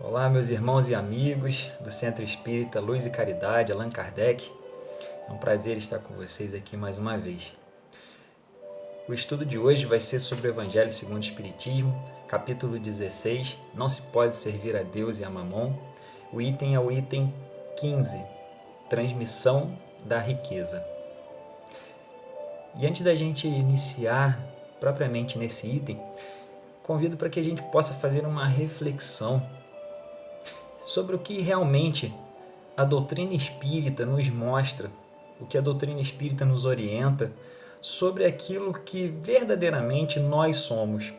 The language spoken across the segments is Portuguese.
Olá, meus irmãos e amigos do Centro Espírita Luz e Caridade, Allan Kardec. É um prazer estar com vocês aqui mais uma vez. O estudo de hoje vai ser sobre o Evangelho segundo o Espiritismo, capítulo 16, Não se pode servir a Deus e a Mamon. O item é o item 15, Transmissão da Riqueza. E antes da gente iniciar propriamente nesse item, convido para que a gente possa fazer uma reflexão sobre o que realmente a doutrina espírita nos mostra, o que a doutrina espírita nos orienta sobre aquilo que verdadeiramente nós somos.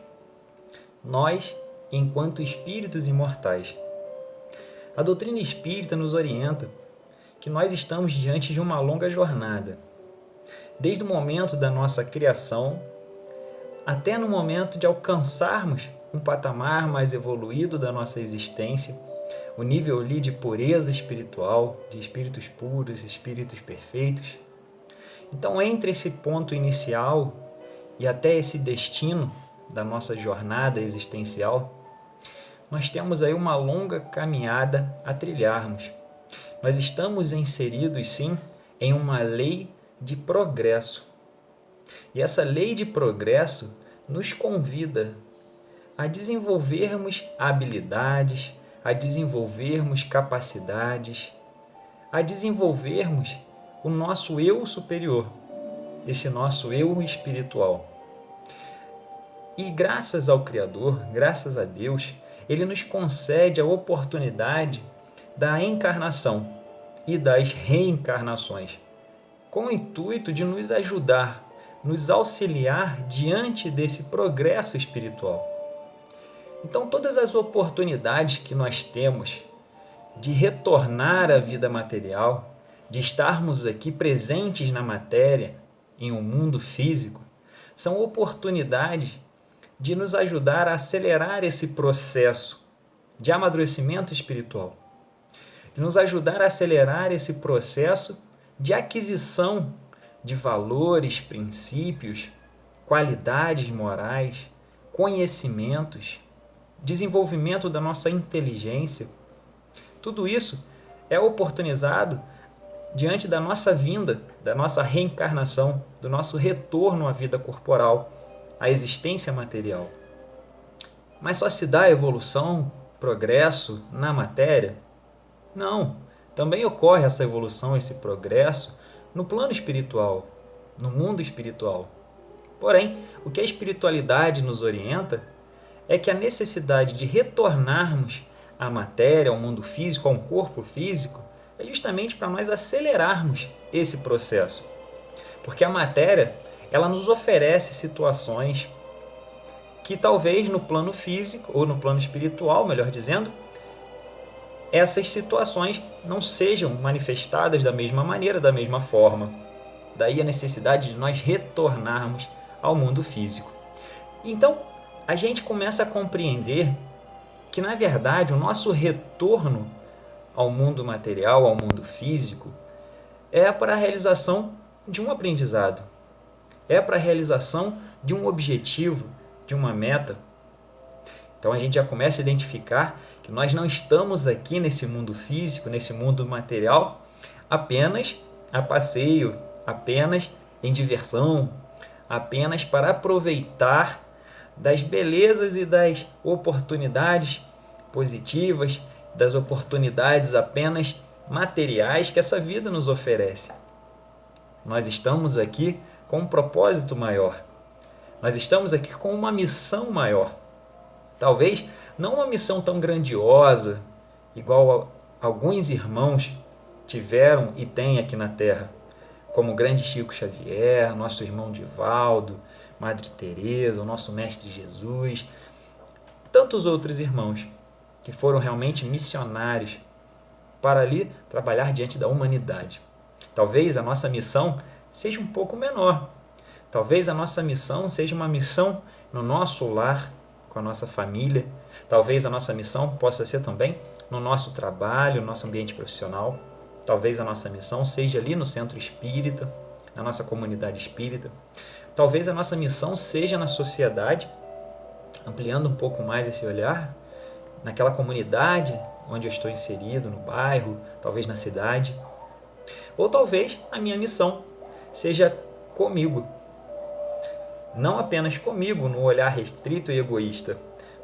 Nós, enquanto espíritos imortais. A doutrina espírita nos orienta que nós estamos diante de uma longa jornada, desde o momento da nossa criação até no momento de alcançarmos um patamar mais evoluído da nossa existência, o nível ali de pureza espiritual, de espíritos puros, espíritos perfeitos. Então, entre esse ponto inicial e até esse destino da nossa jornada existencial, nós temos aí uma longa caminhada a trilharmos. Nós estamos inseridos, sim, em uma lei de progresso. E essa lei de progresso nos convida a desenvolvermos habilidades, a desenvolvermos capacidades, a desenvolvermos o nosso eu superior, esse nosso eu espiritual. E graças ao Criador, graças a Deus, Ele nos concede a oportunidade da encarnação e das reencarnações, com o intuito de nos ajudar, nos auxiliar diante desse progresso espiritual. Então, todas as oportunidades que nós temos de retornar à vida material, de estarmos aqui presentes na matéria, em um mundo físico, são oportunidades de nos ajudar a acelerar esse processo de amadurecimento espiritual, de nos ajudar a acelerar esse processo de aquisição de valores, princípios, qualidades morais, conhecimentos, desenvolvimento da nossa inteligência. Tudo isso é oportunizado diante da nossa vinda, da nossa reencarnação, do nosso retorno à vida corporal, à existência material. Mas só se dá evolução, progresso na matéria? Não. Também ocorre essa evolução, esse progresso no plano espiritual, no mundo espiritual. Porém, o que a espiritualidade nos orienta é que a necessidade de retornarmos à matéria, ao mundo físico, a um corpo físico, é justamente para nós acelerarmos esse processo. Porque a matéria, ela nos oferece situações que talvez no plano físico, ou no plano espiritual, melhor dizendo, essas situações não sejam manifestadas da mesma maneira, da mesma forma. Daí a necessidade de nós retornarmos ao mundo físico. Então, a gente começa a compreender que, na verdade, o nosso retorno ao mundo material, ao mundo físico, é para a realização de um aprendizado, é para a realização de um objetivo, de uma meta. Então a gente já começa a identificar que nós não estamos aqui nesse mundo físico, nesse mundo material, apenas a passeio, apenas em diversão, apenas para aproveitar das belezas e das oportunidades positivas, das oportunidades apenas materiais que essa vida nos oferece. Nós estamos aqui com um propósito maior. Nós estamos aqui com uma missão maior. Talvez não uma missão tão grandiosa, igual alguns irmãos tiveram e têm aqui na Terra, como o grande Chico Xavier, nosso irmão Divaldo, Madre Teresa, o nosso Mestre Jesus, tantos outros irmãos que foram realmente missionários para ali trabalhar diante da humanidade. Talvez a nossa missão seja um pouco menor. Talvez a nossa missão seja uma missão no nosso lar, com a nossa família. Talvez a nossa missão possa ser também no nosso trabalho, no nosso ambiente profissional. Talvez a nossa missão seja ali no centro espírita, na nossa comunidade espírita. Talvez a nossa missão seja na sociedade, ampliando um pouco mais esse olhar, naquela comunidade onde eu estou inserido, no bairro, talvez na cidade. Ou talvez a minha missão seja comigo. Não apenas comigo, no olhar restrito e egoísta,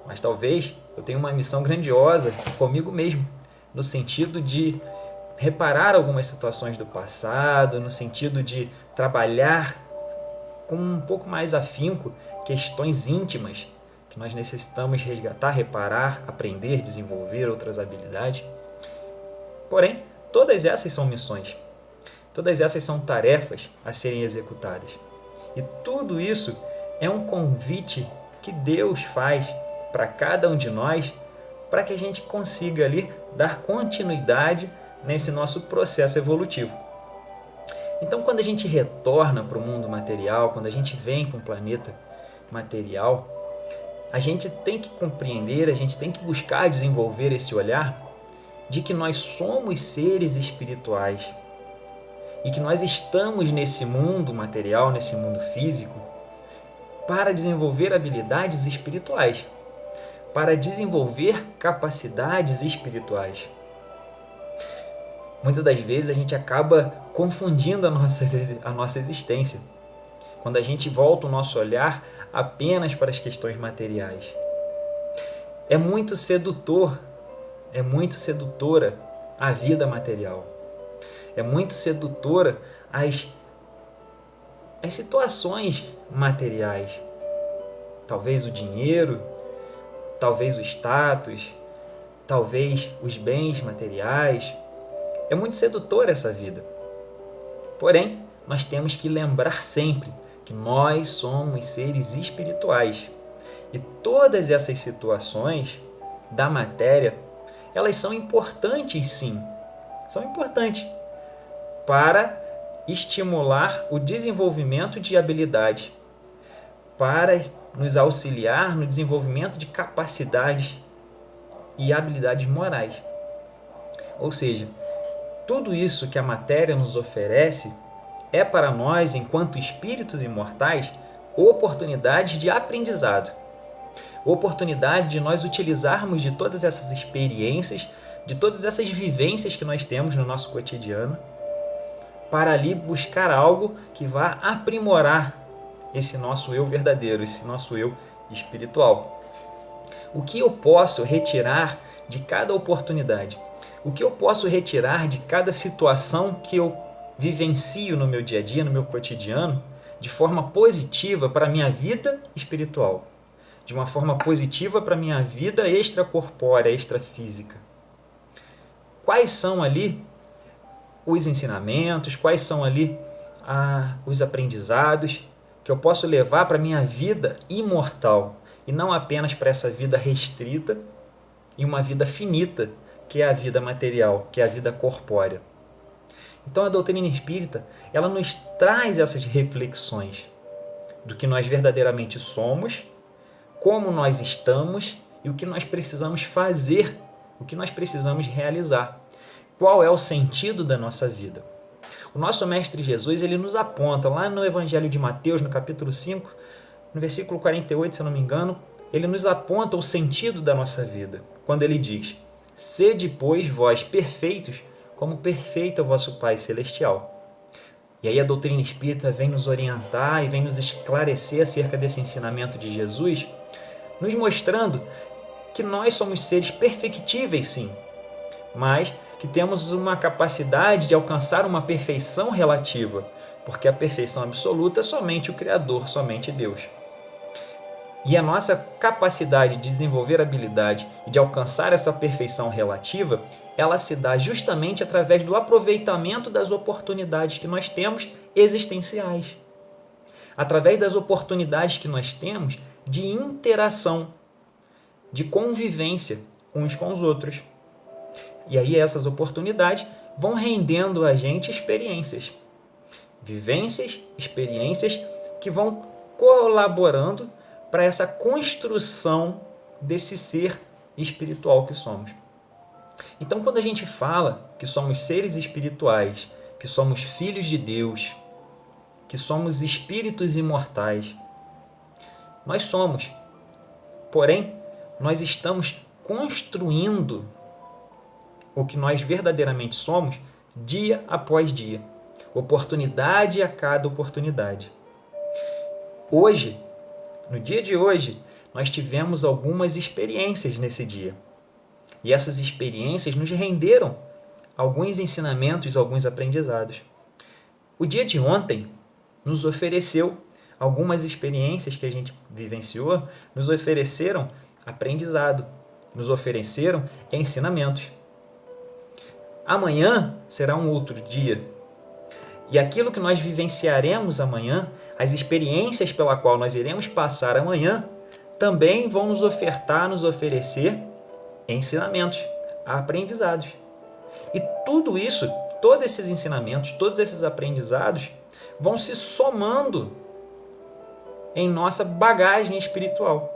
mas talvez eu tenha uma missão grandiosa comigo mesmo, no sentido de reparar algumas situações do passado, no sentido de trabalhar com um pouco mais afinco questões íntimas que nós necessitamos resgatar, reparar, aprender, desenvolver outras habilidades. Porém, todas essas são missões, todas essas são tarefas a serem executadas. E tudo isso é um convite que Deus faz para cada um de nós, para que a gente consiga ali dar continuidade nesse nosso processo evolutivo. Então, quando a gente retorna para o mundo material, quando a gente vem para um planeta material, a gente tem que compreender, a gente tem que buscar desenvolver esse olhar de que nós somos seres espirituais e que nós estamos nesse mundo material, nesse mundo físico, para desenvolver habilidades espirituais, para desenvolver capacidades espirituais. Muitas das vezes a gente acaba confundindo a nossa existência, quando a gente volta o nosso olhar apenas para as questões materiais. É muito sedutor, é muito sedutora a vida material. É muito sedutora as situações materiais. Talvez o dinheiro, talvez o status, talvez os bens materiais. É muito sedutora essa vida. Porém, nós temos que lembrar sempre que nós somos seres espirituais. E todas essas situações da matéria, elas são importantes sim. São importantes para estimular o desenvolvimento de habilidade, para nos auxiliar no desenvolvimento de capacidades e habilidades morais. Ou seja, tudo isso que a matéria nos oferece é para nós, enquanto espíritos imortais, oportunidade de aprendizado, oportunidade de nós utilizarmos de todas essas experiências, de todas essas vivências que nós temos no nosso cotidiano, para ali buscar algo que vá aprimorar esse nosso eu verdadeiro, esse nosso eu espiritual. O que eu posso retirar de cada oportunidade? O que eu posso retirar de cada situação que eu vivencio no meu dia a dia, no meu cotidiano, de forma positiva para a minha vida espiritual, de uma forma positiva para a minha vida extracorpórea, extrafísica? Quais são ali os ensinamentos, quais são ali os aprendizados que eu posso levar para a minha vida imortal e não apenas para essa vida restrita e uma vida finita, que é a vida material, que é a vida corpórea. Então a doutrina espírita, ela nos traz essas reflexões do que nós verdadeiramente somos, como nós estamos e o que nós precisamos fazer, o que nós precisamos realizar. Qual é o sentido da nossa vida? O nosso Mestre Jesus, ele nos aponta lá no Evangelho de Mateus, no capítulo 5, no versículo 48, se eu não me engano, ele nos aponta o sentido da nossa vida, quando ele diz: sede, pois, vós perfeitos, como perfeito é o vosso Pai Celestial. E aí a doutrina espírita vem nos orientar e vem nos esclarecer acerca desse ensinamento de Jesus, nos mostrando que nós somos seres perfectíveis, sim, mas que temos uma capacidade de alcançar uma perfeição relativa, porque a perfeição absoluta é somente o Criador, somente Deus. E a nossa capacidade de desenvolver habilidade e de alcançar essa perfeição relativa, ela se dá justamente através do aproveitamento das oportunidades que nós temos existenciais. Através das oportunidades que nós temos de interação, de convivência uns com os outros. E aí essas oportunidades vão rendendo a gente experiências. Vivências, experiências que vão colaborando para essa construção desse ser espiritual que somos. Então, quando a gente fala que somos seres espirituais, que somos filhos de Deus, que somos espíritos imortais, nós somos. Porém, nós estamos construindo o que nós verdadeiramente somos dia após dia, oportunidade a cada oportunidade. Hoje, no dia de hoje, nós tivemos algumas experiências nesse dia. E essas experiências nos renderam alguns ensinamentos, alguns aprendizados. O dia de ontem nos ofereceu algumas experiências que a gente vivenciou, nos ofereceram aprendizado, nos ofereceram ensinamentos. Amanhã será um outro dia. E aquilo que nós vivenciaremos amanhã, as experiências pela qual nós iremos passar amanhã, também vão nos ofertar, nos oferecer ensinamentos, aprendizados. E tudo isso, todos esses ensinamentos, todos esses aprendizados, vão se somando em nossa bagagem espiritual.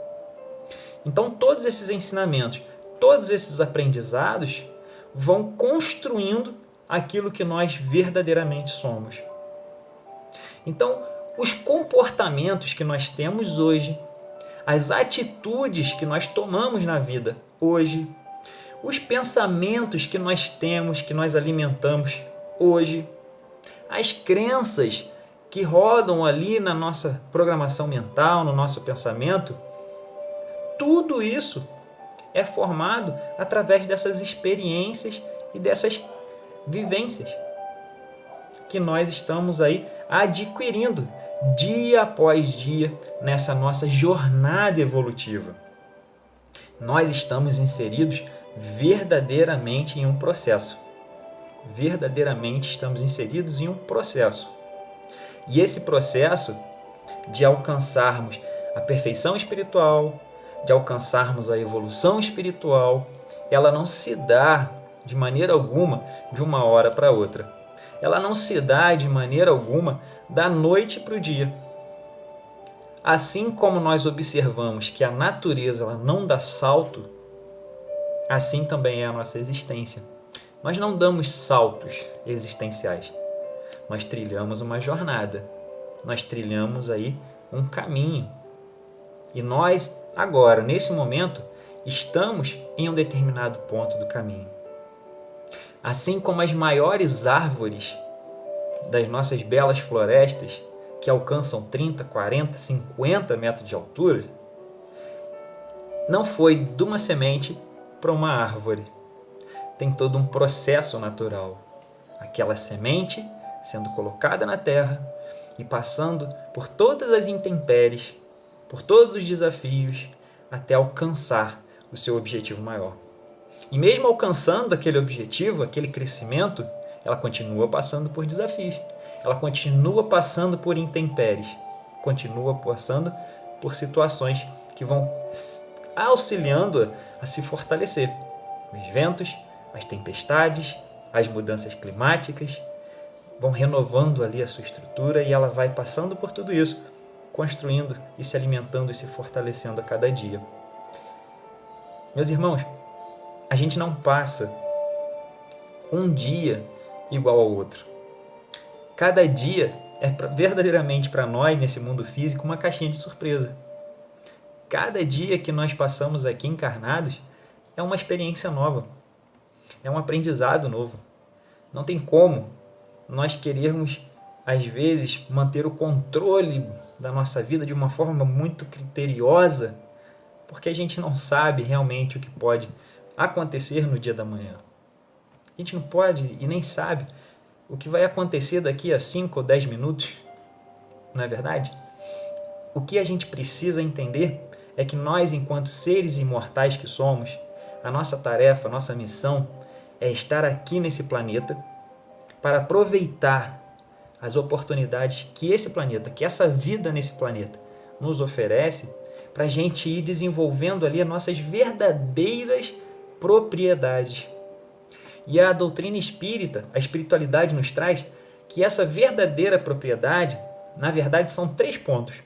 Então, todos esses ensinamentos, todos esses aprendizados vão construindo aquilo que nós verdadeiramente somos. Então, os comportamentos que nós temos hoje, as atitudes que nós tomamos na vida hoje, os pensamentos que nós temos, que nós alimentamos hoje, as crenças que rodam ali na nossa programação mental, no nosso pensamento, tudo isso é formado através dessas experiências e dessas vivências que nós estamos aí adquirindo dia após dia nessa nossa jornada evolutiva. Nós estamos inseridos verdadeiramente em um processo. Verdadeiramente estamos inseridos em um processo. E esse processo de alcançarmos a perfeição espiritual, de alcançarmos a evolução espiritual, ela não se dá de maneira alguma de uma hora para outra. Ela não se dá de maneira alguma da noite para o dia. Assim como nós observamos que a natureza ela não dá salto, assim também é a nossa existência. Nós não damos saltos existenciais. Nós trilhamos uma jornada. Nós trilhamos aí um caminho. E nós, agora, nesse momento, estamos em um determinado ponto do caminho. Assim como as maiores árvores das nossas belas florestas, que alcançam 30, 40, 50 metros de altura, não foi de uma semente para uma árvore. Tem todo um processo natural. Aquela semente sendo colocada na terra e passando por todas as intempéries, por todos os desafios, até alcançar o seu objetivo maior. E mesmo alcançando aquele objetivo, aquele crescimento, ela continua passando por desafios. Ela continua passando por intempéries, continua passando por situações que vão auxiliando a se fortalecer. Os ventos, as tempestades, as mudanças climáticas vão renovando ali a sua estrutura e ela vai passando por tudo isso, construindo e se alimentando e se fortalecendo a cada dia. Meus irmãos, a gente não passa um dia igual ao outro. Cada dia é verdadeiramente para nós, nesse mundo físico, uma caixinha de surpresa. Cada dia que nós passamos aqui encarnados é uma experiência nova, é um aprendizado novo. Não tem como nós querermos, às vezes, manter o controle da nossa vida de uma forma muito criteriosa, porque a gente não sabe realmente o que pode acontecer no dia da manhã. A gente não pode e nem sabe o que vai acontecer daqui a 5 ou 10 minutos, não é verdade? O que a gente precisa entender é que nós, enquanto seres imortais que somos, a nossa tarefa, a nossa missão é estar aqui nesse planeta para aproveitar as oportunidades que esse planeta, que essa vida nesse planeta nos oferece, para a gente ir desenvolvendo ali as nossas verdadeiras propriedades. E a doutrina espírita, a espiritualidade nos traz que essa verdadeira propriedade, na verdade, são 3 pontos.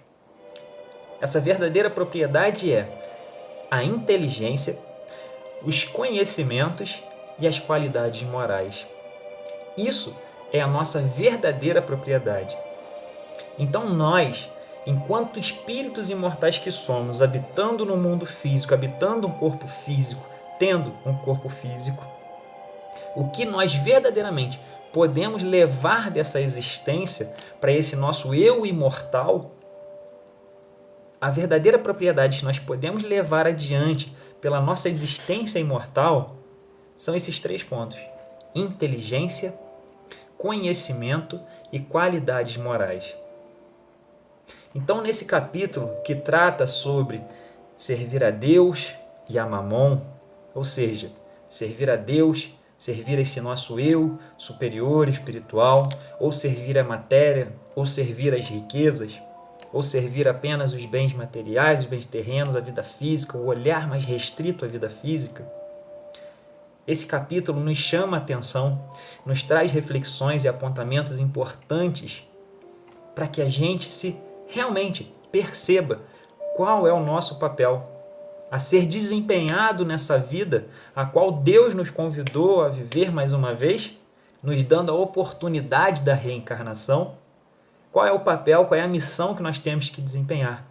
Essa verdadeira propriedade é a inteligência, os conhecimentos e as qualidades morais. Isso é a nossa verdadeira propriedade. Então nós, enquanto espíritos imortais que somos, habitando no mundo físico, habitando um corpo físico, tendo um corpo físico, o que nós verdadeiramente podemos levar dessa existência para esse nosso eu imortal, a verdadeira propriedade que nós podemos levar adiante pela nossa existência imortal, são esses 3 pontos: inteligência, conhecimento e qualidades morais. Então, nesse capítulo que trata sobre servir a Deus e a Mamon, ou seja, servir a Deus, servir esse nosso eu superior, espiritual, ou servir a matéria, ou servir as riquezas, ou servir apenas os bens materiais, os bens terrenos, a vida física, o olhar mais restrito à vida física. Esse capítulo nos chama a atenção, nos traz reflexões e apontamentos importantes para que a gente se realmente perceba qual é o nosso papel a ser desempenhado nessa vida a qual Deus nos convidou a viver mais uma vez, nos dando a oportunidade da reencarnação. Qual é o papel, qual é a missão que nós temos que desempenhar?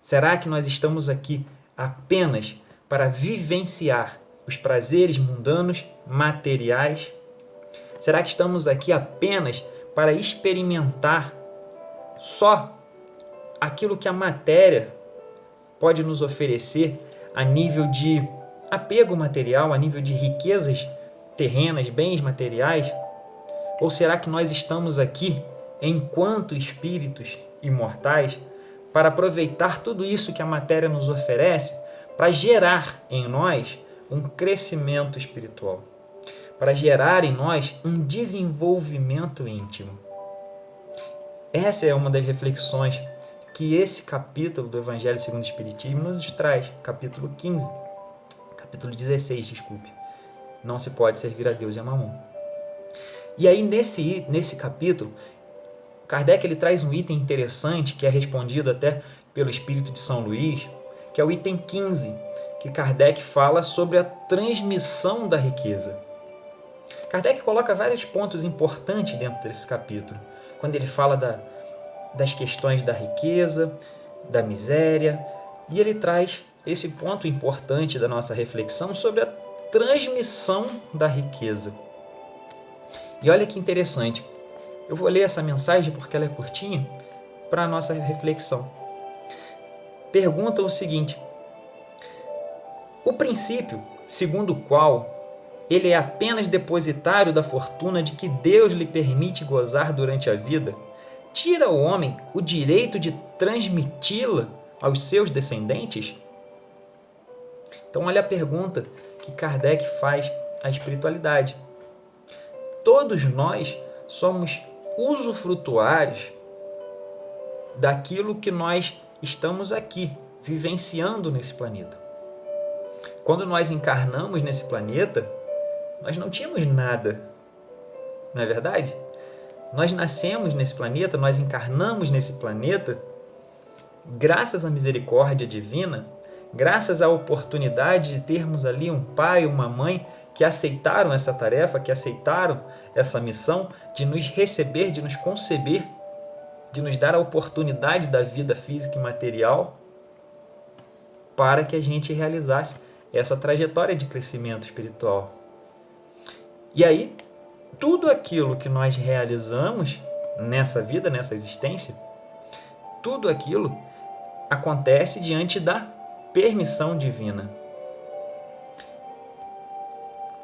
Será que nós estamos aqui apenas para vivenciar os prazeres mundanos, materiais? Será que estamos aqui apenas para experimentar só aquilo que a matéria pode nos oferecer a nível de apego material, a nível de riquezas terrenas, bens materiais? Ou será que nós estamos aqui, enquanto espíritos imortais, para aproveitar tudo isso que a matéria nos oferece, para gerar em nós um crescimento espiritual, para gerar em nós um desenvolvimento íntimo? Essa é uma das reflexões que esse capítulo do Evangelho segundo o Espiritismo nos traz, capítulo 16, desculpe. Não se pode servir a Deus e a Mamon. E aí, nesse capítulo, Kardec ele traz um item interessante, que é respondido até pelo Espírito de São Luís, que é o item 15, que Kardec fala sobre a transmissão da riqueza. Kardec coloca vários pontos importantes dentro desse capítulo, quando ele fala das questões da riqueza, da miséria, e ele traz esse ponto importante da nossa reflexão sobre a transmissão da riqueza. E olha que interessante, eu vou ler essa mensagem porque ela é curtinha, para a nossa reflexão. Pergunta o seguinte: o princípio segundo o qual ele é apenas depositário da fortuna de que Deus lhe permite gozar durante a vida, tira ao homem o direito de transmiti-la aos seus descendentes? Então, olha a pergunta que Kardec faz à espiritualidade. Todos nós somos usufrutuários daquilo que nós estamos aqui, vivenciando nesse planeta. Quando nós encarnamos nesse planeta, nós não tínhamos nada, não é verdade? Nós nascemos nesse planeta, nós encarnamos nesse planeta, graças à misericórdia divina, graças à oportunidade de termos ali um pai, uma mãe que aceitaram essa tarefa, que aceitaram essa missão de nos receber, de nos conceber, de nos dar a oportunidade da vida física e material para que a gente realizasse essa trajetória de crescimento espiritual. E aí, tudo aquilo que nós realizamos nessa vida, nessa existência, tudo aquilo acontece diante da permissão divina.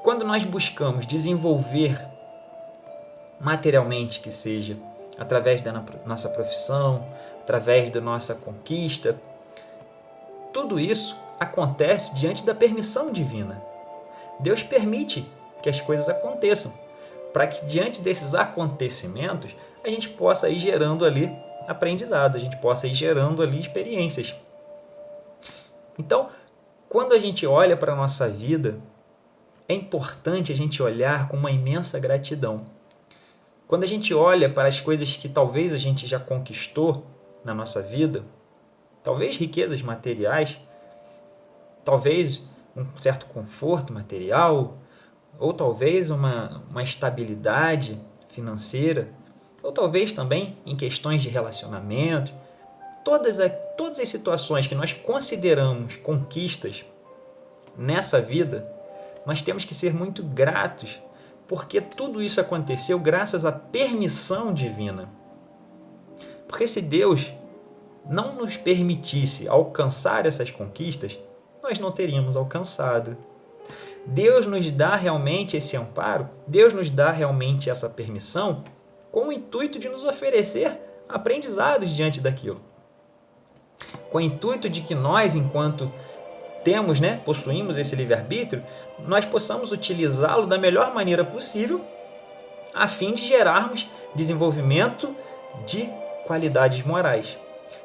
Quando nós buscamos desenvolver materialmente, que seja através da nossa profissão, através da nossa conquista, tudo isso acontece diante da permissão divina. Deus permite que as coisas aconteçam, para que diante desses acontecimentos a gente possa ir gerando ali aprendizado, a gente possa ir gerando ali experiências. Então, quando a gente olha para a nossa vida, é importante a gente olhar com uma imensa gratidão. Quando a gente olha para as coisas que talvez a gente já conquistou na nossa vida, talvez riquezas materiais, talvez um certo conforto material, ou talvez uma estabilidade financeira, ou talvez também em questões de relacionamento, todas as situações que nós consideramos conquistas nessa vida, nós temos que ser muito gratos, porque tudo isso aconteceu graças à permissão divina. Porque se Deus não nos permitisse alcançar essas conquistas, nós não teríamos alcançado. Deus nos dá realmente esse amparo, Deus nos dá realmente essa permissão com o intuito de nos oferecer aprendizados diante daquilo. Com o intuito de que nós, enquanto possuímos esse livre-arbítrio, nós possamos utilizá-lo da melhor maneira possível, a fim de gerarmos desenvolvimento de qualidades morais,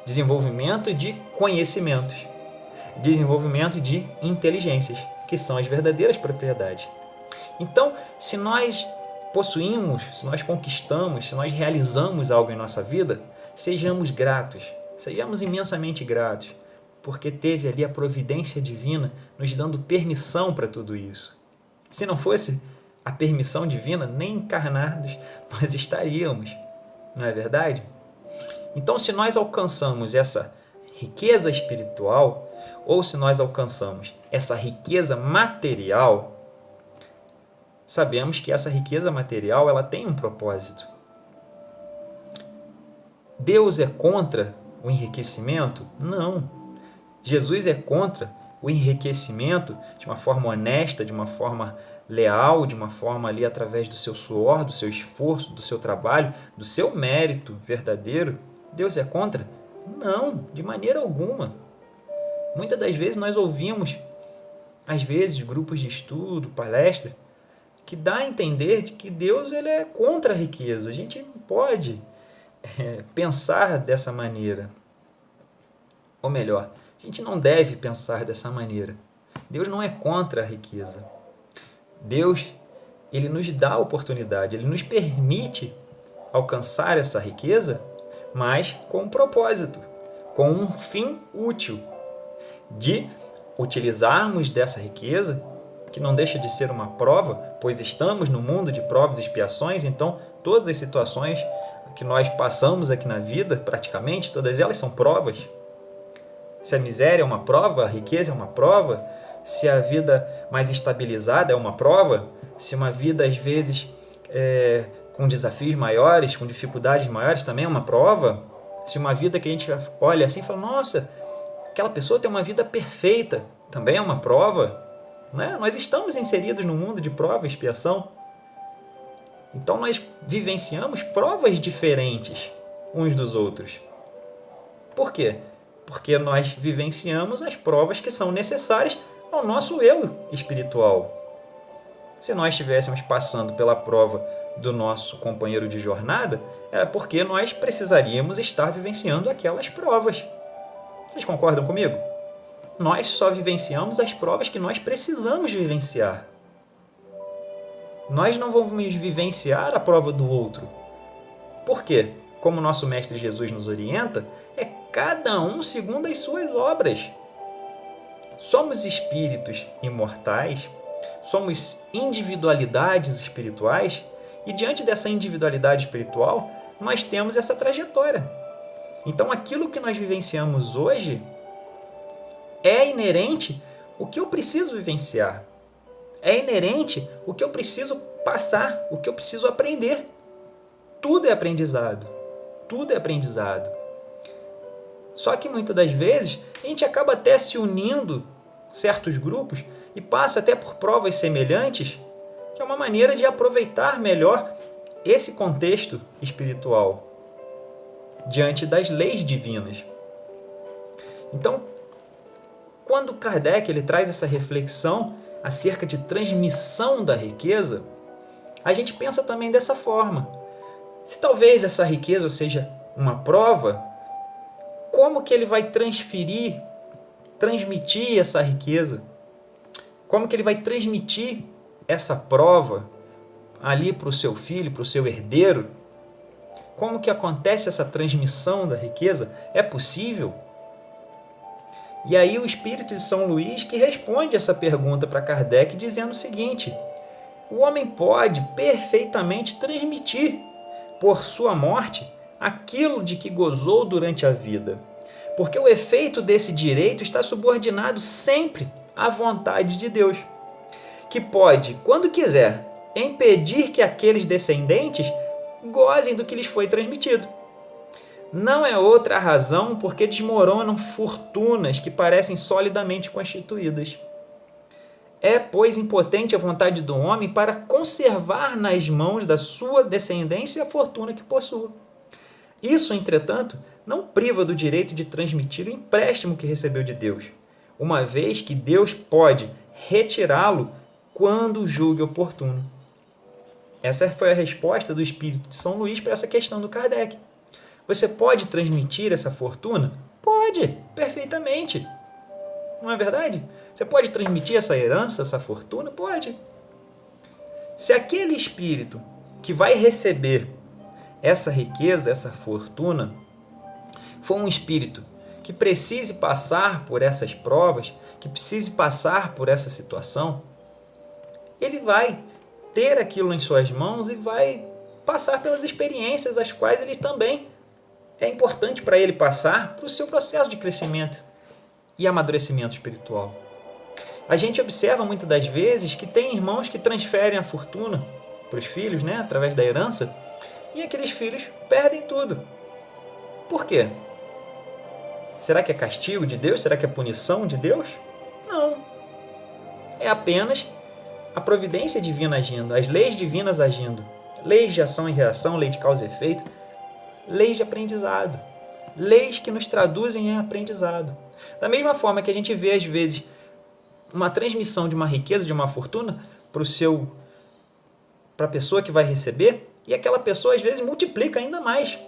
desenvolvimento de conhecimentos, desenvolvimento de inteligências, que são as verdadeiras propriedades. Então, se nós possuímos, se nós conquistamos, se nós realizamos algo em nossa vida, sejamos gratos, sejamos imensamente gratos, porque teve ali a providência divina nos dando permissão para tudo isso. Se não fosse a permissão divina, nem encarnados nós estaríamos, não é verdade? Então, se nós alcançamos essa riqueza espiritual, ou se nós alcançamos essa riqueza material, sabemos que essa riqueza material ela tem um propósito. Deus é contra o enriquecimento? Não. Jesus é contra o enriquecimento de uma forma honesta, de uma forma leal, de uma forma ali através do seu suor, do seu esforço, do seu trabalho, do seu mérito verdadeiro. Deus é contra? Não, de maneira alguma. Muitas das vezes nós ouvimos, às vezes, grupos de estudo, palestras, que dá a entender de que Deus ele é contra a riqueza. A gente não pode pensar dessa maneira. Ou melhor, a gente não deve pensar dessa maneira. Deus não é contra a riqueza. Deus, ele nos dá a oportunidade, ele nos permite alcançar essa riqueza, mas com um propósito, com um fim útil, de utilizarmos dessa riqueza, que não deixa de ser uma prova, pois estamos no mundo de provas e expiações, então todas as situações que nós passamos aqui na vida, praticamente, todas elas são provas. Se a miséria é uma prova, a riqueza é uma prova, se a vida mais estabilizada é uma prova, se uma vida, às vezes, com desafios maiores, com dificuldades maiores, também é uma prova, se uma vida que a gente olha assim e fala, nossa, aquela pessoa tem uma vida perfeita, também é uma prova, né? Nós estamos inseridos no mundo de prova e expiação. Então nós vivenciamos provas diferentes uns dos outros. Por quê? Porque nós vivenciamos as provas que são necessárias ao nosso eu espiritual. Se nós estivéssemos passando pela prova do nosso companheiro de jornada, é porque nós precisaríamos estar vivenciando aquelas provas. Vocês concordam comigo? Nós só vivenciamos as provas que nós precisamos vivenciar. Nós não vamos vivenciar a prova do outro. Por quê? Como nosso Mestre Jesus nos orienta, é cada um segundo as suas obras. Somos espíritos imortais, somos individualidades espirituais, e diante dessa individualidade espiritual, nós temos essa trajetória. Então, aquilo que nós vivenciamos hoje é inerente o que eu preciso vivenciar. É inerente o que eu preciso passar, o que eu preciso aprender. Tudo é aprendizado. Tudo é aprendizado. Só que muitas das vezes a gente acaba até se unindo certos grupos e passa até por provas semelhantes, que é uma maneira de aproveitar melhor esse contexto espiritual diante das leis divinas. Então, quando Kardec ele traz essa reflexão acerca de transmissão da riqueza, a gente pensa também dessa forma. Se talvez essa riqueza seja uma prova, como que ele vai transmitir essa riqueza? Como que ele vai transmitir essa prova ali para o seu filho, para o seu herdeiro? Como que acontece essa transmissão da riqueza? É possível? E aí o Espírito de São Luís que responde essa pergunta para Kardec dizendo o seguinte: o homem pode perfeitamente transmitir por sua morte aquilo de que gozou durante a vida, porque o efeito desse direito está subordinado sempre a vontade de Deus, que pode, quando quiser, impedir que aqueles descendentes gozem do que lhes foi transmitido. Não é outra a razão porque desmoronam fortunas que parecem solidamente constituídas. É, pois, impotente a vontade do homem para conservar nas mãos da sua descendência a fortuna que possua. Isso, entretanto, não priva do direito de transmitir o empréstimo que recebeu de Deus, uma vez que Deus pode retirá-lo quando julgue oportuno. Essa foi a resposta do Espírito de São Luís para essa questão do Kardec. Você pode transmitir essa fortuna? Pode, perfeitamente. Não é verdade? Você pode transmitir essa herança, essa fortuna? Pode. Se aquele espírito que vai receber essa riqueza, essa fortuna, for um espírito que precise passar por essas provas, que precise passar por essa situação, ele vai ter aquilo em suas mãos e vai passar pelas experiências as quais ele também é importante para ele passar para o seu processo de crescimento e amadurecimento espiritual. A gente observa muitas das vezes que tem irmãos que transferem a fortuna para os filhos, né, através da herança, e aqueles filhos perdem tudo. Por quê? Será que é castigo de Deus? Será que é punição de Deus? Não. É apenas a providência divina agindo, as leis divinas agindo. Leis de ação e reação, lei de causa e efeito, leis de aprendizado. Leis que nos traduzem em aprendizado. Da mesma forma que a gente vê, às vezes, uma transmissão de uma riqueza, de uma fortuna, para a pessoa que vai receber, e aquela pessoa, às vezes, multiplica ainda mais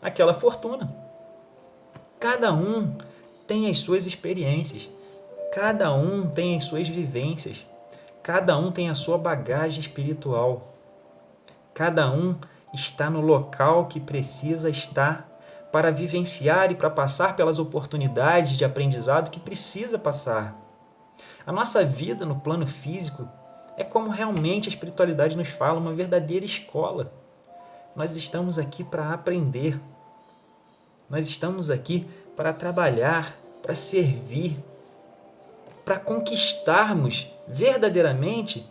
aquela fortuna. Cada um tem as suas experiências, cada um tem as suas vivências, cada um tem a sua bagagem espiritual, cada um está no local que precisa estar para vivenciar e para passar pelas oportunidades de aprendizado que precisa passar. A nossa vida no plano físico é como realmente a espiritualidade nos fala, uma verdadeira escola. Nós estamos aqui para aprender. Nós estamos aqui para trabalhar, para servir, para conquistarmos verdadeiramente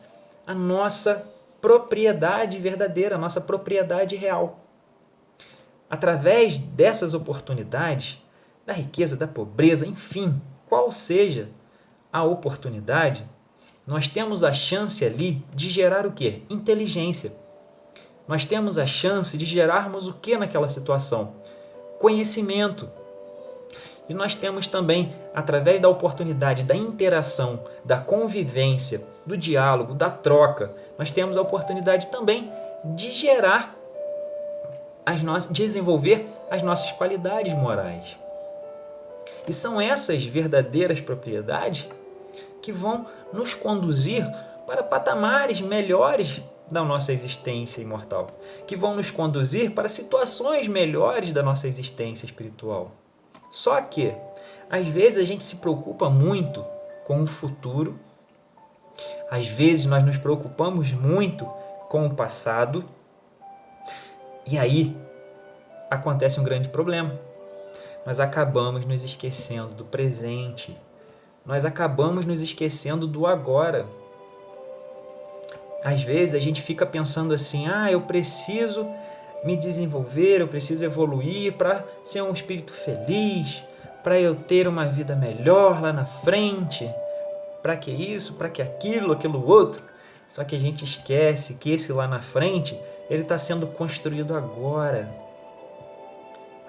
a nossa propriedade verdadeira, a nossa propriedade real. Através dessas oportunidades, da riqueza, da pobreza, enfim, qual seja a oportunidade, nós temos a chance ali de gerar o quê? Inteligência. Nós temos a chance de gerarmos o que naquela situação? Conhecimento. E nós temos também, através da oportunidade da interação, da convivência, do diálogo, da troca, nós temos a oportunidade também de gerar, desenvolver as nossas qualidades morais. E são essas verdadeiras propriedades que vão nos conduzir para patamares melhores da nossa existência imortal, que vão nos conduzir para situações melhores da nossa existência espiritual. Só que, às vezes, a gente se preocupa muito com o futuro, às vezes nós nos preocupamos muito com o passado, e aí acontece um grande problema. Nós acabamos nos esquecendo do presente, nós acabamos nos esquecendo do agora. Às vezes a gente fica pensando assim, eu preciso me desenvolver, eu preciso evoluir para ser um espírito feliz, para eu ter uma vida melhor lá na frente, para que isso, para que aquilo outro. Só que a gente esquece que esse lá na frente, ele está sendo construído agora.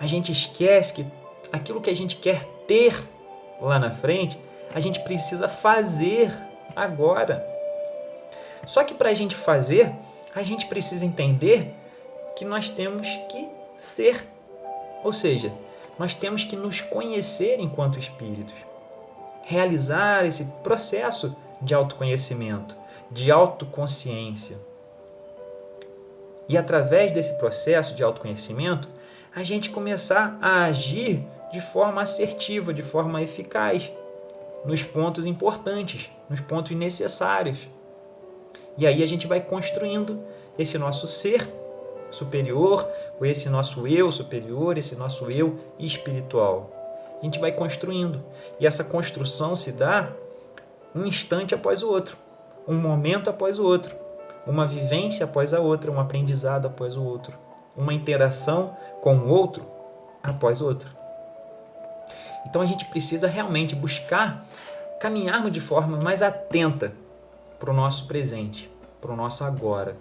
A gente esquece que aquilo que a gente quer ter lá na frente, a gente precisa fazer agora. Só que para a gente fazer, a gente precisa entender que nós temos que ser. Ou seja, nós temos que nos conhecer enquanto espíritos. Realizar esse processo de autoconhecimento, de autoconsciência. E através desse processo de autoconhecimento, a gente começar a agir de forma assertiva, de forma eficaz, nos pontos importantes, nos pontos necessários. E aí a gente vai construindo esse nosso ser superior, ou esse nosso eu superior, esse nosso eu espiritual. A gente vai construindo. E essa construção se dá um instante após o outro, um momento após o outro, uma vivência após a outra, um aprendizado após o outro, uma interação com o outro após o outro. Então a gente precisa realmente buscar caminharmos de forma mais atenta para o nosso presente, para o nosso agora.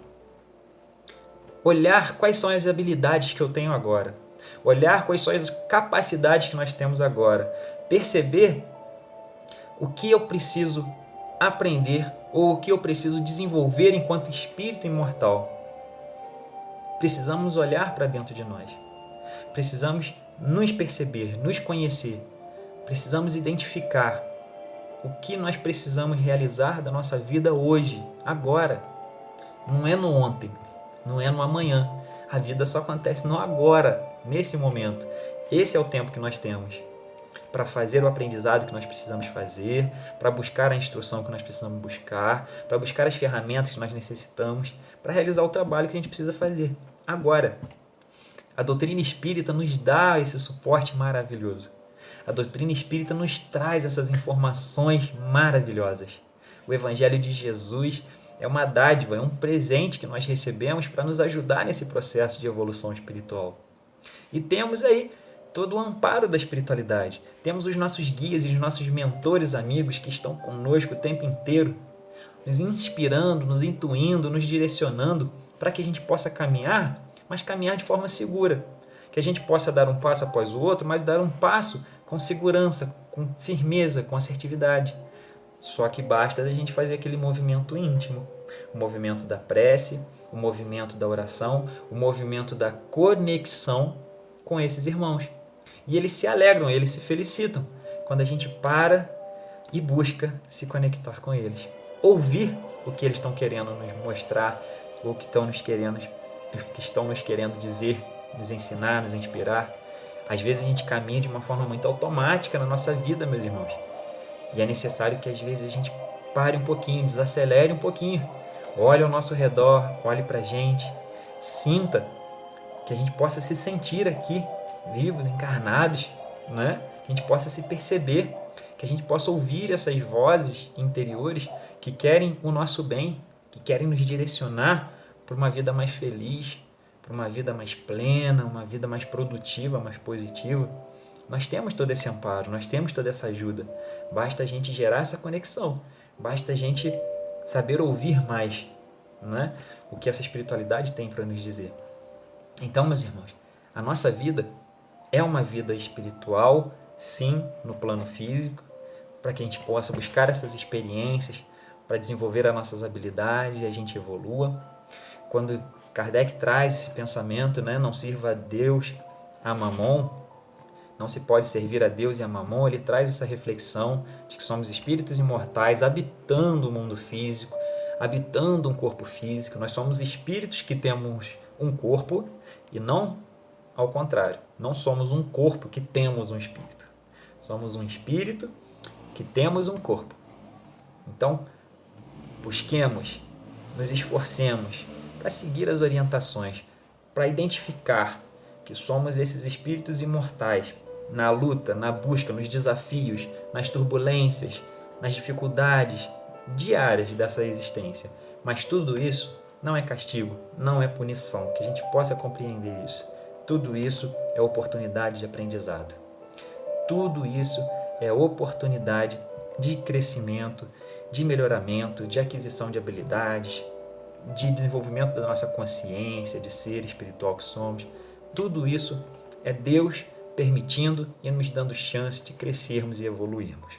Olhar quais são as habilidades que eu tenho agora. Olhar quais são as capacidades que nós temos agora. Perceber o que eu preciso aprender ou o que eu preciso desenvolver enquanto espírito imortal. Precisamos olhar para dentro de nós. Precisamos nos perceber, nos conhecer. Precisamos identificar o que nós precisamos realizar da nossa vida hoje, agora. Não é no ontem, não é no amanhã. A vida só acontece no agora, nesse momento. Esse é o tempo que nós temos para fazer o aprendizado que nós precisamos fazer, para buscar a instrução que nós precisamos buscar, para buscar as ferramentas que nós necessitamos, para realizar o trabalho que a gente precisa fazer agora. A doutrina espírita nos dá esse suporte maravilhoso. A doutrina espírita nos traz essas informações maravilhosas. O Evangelho de Jesus é uma dádiva, é um presente que nós recebemos para nos ajudar nesse processo de evolução espiritual. E temos aí todo o amparo da espiritualidade. Temos os nossos guias e os nossos mentores amigos que estão conosco o tempo inteiro, nos inspirando, nos intuindo, nos direcionando para que a gente possa caminhar, mas caminhar de forma segura. Que a gente possa dar um passo após o outro, mas dar um passo com segurança, com firmeza, com assertividade. Só que basta a gente fazer aquele movimento íntimo, o movimento da prece, o movimento da oração, o movimento da conexão com esses irmãos. E eles se alegram, eles se felicitam quando a gente para e busca se conectar com eles. Ouvir o que eles estão querendo nos mostrar, ou que estão nos querendo dizer, nos ensinar, nos inspirar. Às vezes a gente caminha de uma forma muito automática na nossa vida, meus irmãos. E é necessário que às vezes a gente pare um pouquinho, desacelere um pouquinho. Olhe ao nosso redor, olhe para a gente, sinta, que a gente possa se sentir aqui, vivos, encarnados, né? Que a gente possa se perceber, que a gente possa ouvir essas vozes interiores que querem o nosso bem, que querem nos direcionar para uma vida mais feliz, para uma vida mais plena, uma vida mais produtiva, mais positiva. Nós temos todo esse amparo, nós temos toda essa ajuda. Basta a gente gerar essa conexão, basta a gente saber ouvir mais, né? O que essa espiritualidade tem para nos dizer. Então, meus irmãos, a nossa vida é uma vida espiritual, sim, no plano físico, para que a gente possa buscar essas experiências, para desenvolver as nossas habilidades e a gente evolua. Quando Kardec traz esse pensamento, né, não sirva a Deus a Mamon, não se pode servir a Deus e a Mamon, ele traz essa reflexão de que somos espíritos imortais habitando o mundo físico, habitando um corpo físico. Nós somos espíritos que temos um corpo e não ao contrário. Não somos um corpo que temos um espírito. Somos um espírito que temos um corpo. Então, busquemos, nos esforcemos para seguir as orientações, para identificar que somos esses espíritos imortais, na luta, na busca, nos desafios, nas turbulências, nas dificuldades diárias dessa existência. Mas tudo isso não é castigo, não é punição, que a gente possa compreender isso. Tudo isso é oportunidade de aprendizado. Tudo isso é oportunidade de crescimento, de melhoramento, de aquisição de habilidades, de desenvolvimento da nossa consciência, de ser espiritual que somos. Tudo isso é Deus permitindo e nos dando chance de crescermos e evoluirmos.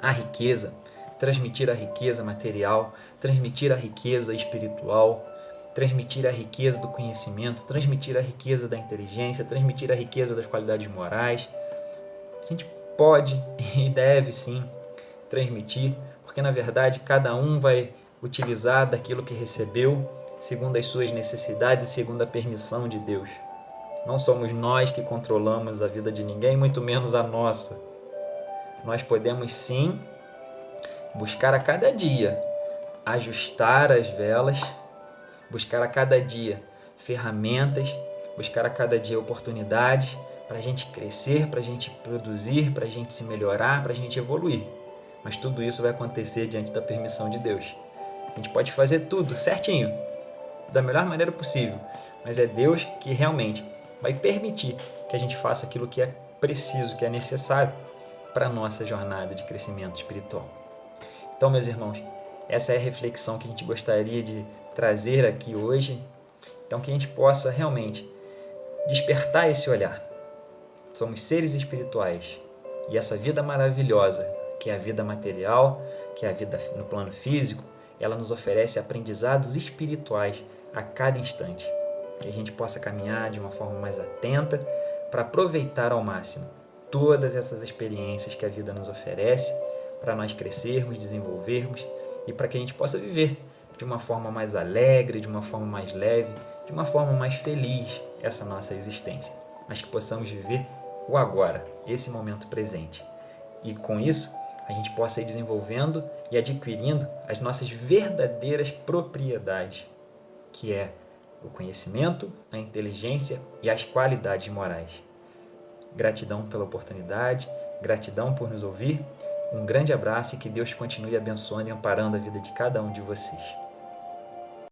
A riqueza, transmitir a riqueza material, transmitir a riqueza espiritual, transmitir a riqueza do conhecimento, transmitir a riqueza da inteligência, transmitir a riqueza das qualidades morais. A gente pode e deve sim transmitir, porque na verdade cada um vai utilizar daquilo que recebeu segundo as suas necessidades e segundo a permissão de Deus. Não somos nós que controlamos a vida de ninguém, muito menos a nossa. Nós podemos sim buscar a cada dia ajustar as velas, buscar a cada dia ferramentas, buscar a cada dia oportunidades para a gente crescer, para a gente produzir, para a gente se melhorar, para a gente evoluir. mas tudo isso vai acontecer diante da permissão de Deus. A gente pode fazer tudo certinho, da melhor maneira possível, mas é Deus que realmente vai permitir que a gente faça aquilo que é preciso, que é necessário para a nossa jornada de crescimento espiritual. Então, meus irmãos, essa é a reflexão que a gente gostaria de trazer aqui hoje. Então, que a gente possa realmente despertar esse olhar. Somos seres espirituais e essa vida maravilhosa, que é a vida material, que é a vida no plano físico, ela nos oferece aprendizados espirituais a cada instante. Que a gente possa caminhar de uma forma mais atenta para aproveitar ao máximo todas essas experiências que a vida nos oferece, para nós crescermos, desenvolvermos e para que a gente possa viver de uma forma mais alegre, de uma forma mais leve, de uma forma mais feliz essa nossa existência, mas que possamos viver o agora, esse momento presente. E com isso, a gente possa ir desenvolvendo e adquirindo as nossas verdadeiras propriedades, que é o conhecimento, a inteligência e as qualidades morais. Gratidão pela oportunidade, gratidão por nos ouvir. Um grande abraço e que Deus continue abençoando e amparando a vida de cada um de vocês.